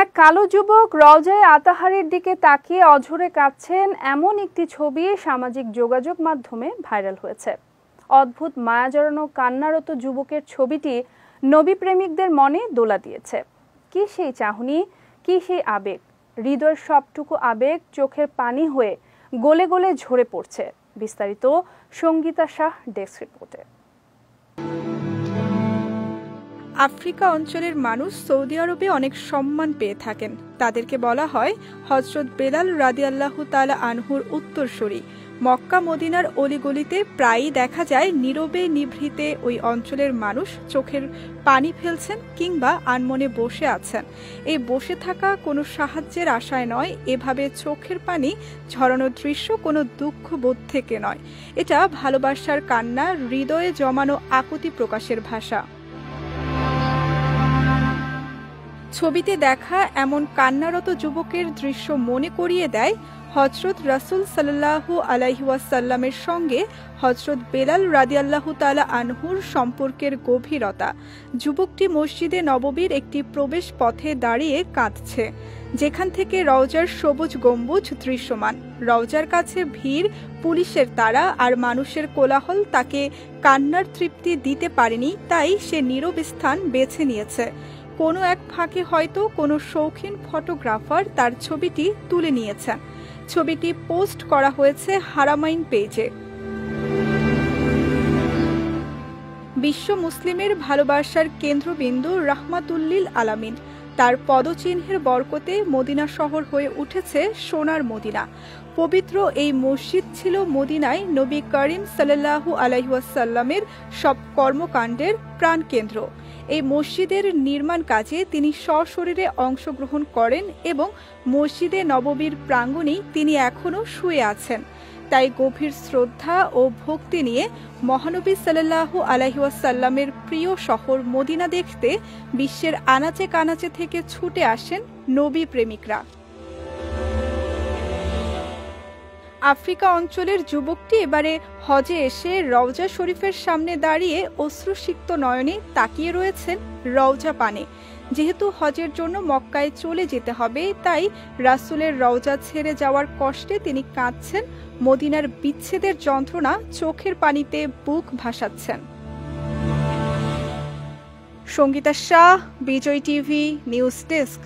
এক কালো যুবক রওজায়ে আতাহারের দিকে তাকিয়ে অঝরে কাঁদছেন এমন একটি ছবি সামাজিক যোগাযোগ মাধ্যমে ভাইরাল হয়েছে। অদ্ভুত মায়া জড়ানো কান্নারত যুবকের ছবিটি নবী প্রেমিকদের মনে দোলা দিয়েছে। কি সেই চাহনি, কি সেই আবেগ! হৃদয়ের সবটুকু আবেগ চোখের পানি হয়ে গলে গলে ঝরে পড়ছে। বিস্তারিত সঙ্গীতা শাহ, ডেস্ক রিপোর্টে। আফ্রিকা অঞ্চলের মানুষ সৌদি আরবে অনেক সম্মান পেয়ে থাকেন। তাদেরকে বলা হয় হযরত বেলাল রাদিয়াল্লাহু তাআলা আনহুর উত্তরসূরি। মক্কা মদিনার অলিগলিতে প্রায়ই দেখা যায় নীরবে নিভৃতে ওই অঞ্চলের মানুষ চোখের পানি ফেলছেন কিংবা আনমনে বসে আছেন। এই বসে থাকা কোনো সাহায্যের আশায় নয়, এভাবে চোখের পানি ঝরানোর দৃশ্য কোনো দুঃখবোধ থেকে নয়। এটা ভালোবাসার কান্না, হৃদয়ে জমানো আকুতি প্রকাশের ভাষা। ছবিতে দেখা এমন কান্নারত যুবকের দৃশ্য মনে করিয়ে দেয় হযরত রাসূল সাল্লাল্লাহু আলাইহি ওয়াসাল্লামের সঙ্গে হযরত বেলাল রাদিয়াল্লাহু তাআলা আনহুর সম্পর্কের গভীরতা। যুবকটি মসজিদে নববীর একটি প্রবেশ পথে দাঁড়িয়ে কাঁদছে, যেখান থেকে রওজার সবুজ গম্বুজ দৃশ্যমান। রওজার কাছে ভিড়, পুলিশের তাড়া আর মানুষের কোলাহল তাকে কান্নার তৃপ্তি দিতে পারেনি, তাই সে নীরব স্থান বেছে নিয়েছে। কোনো এক ফাঁকে হয়তো কোনো শৌখিন ফটোগ্রাফার তার ছবিটি তুলে নিয়েছেন। ছবিটি পোস্ট করা হয়েছে হারামাইন পেজে। বিশ্ব মুসলিমের ভালোবাসার কেন্দ্রবিন্দু রাহমাতুল্লিল আলামিন, তার পদচিহ্নের বরকতে মদিনা শহর হয়ে উঠেছে সোনার মদিনা। পবিত্র এই মসজিদ ছিল মদিনায় নবী করিম সাল্লাল্লাহু আলাইহি ওয়াসাল্লামের সব কর্মকাণ্ডের প্রাণকেন্দ্র। এই মসজিদের নির্মাণ কাজে তিনি সশরীরে অংশগ্রহণ করেন এবং মসজিদে নববীর প্রাঙ্গণেই তিনি এখনও শুয়ে আছেন। তাই গভীর শ্রদ্ধা ও ভক্তি নিয়ে মহানবী সাল্লাল্লাহু আলাইহি ওয়াসাল্লামের প্রিয় শহর মদিনা দেখতে বিশ্বের আনাচে কানাচে থেকে ছুটে আসেন নবী প্রেমিকরা। আফ্রিকা অঞ্চলের যুবকটি এবারে হজে এসে রওজা শরীফের সামনে দাঁড়িয়ে অশ্রুসিক্ত নয়নে তাকিয়ে রয়েছেন রওজা পানে। যেহেতু হজের জন্য মক্কায় চলে যেতে হবে, তাই রাসূলের রওজা ছেড়ে যাওয়ার কষ্টে তিনি কাঁদছেন। মদিনার বিচ্ছেদের যন্ত্রণা চোখের পানিতে বুক ভাসাচ্ছেন। সঙ্গীতা শাহ, বিজয় টিভি, নিউজ ডেস্ক।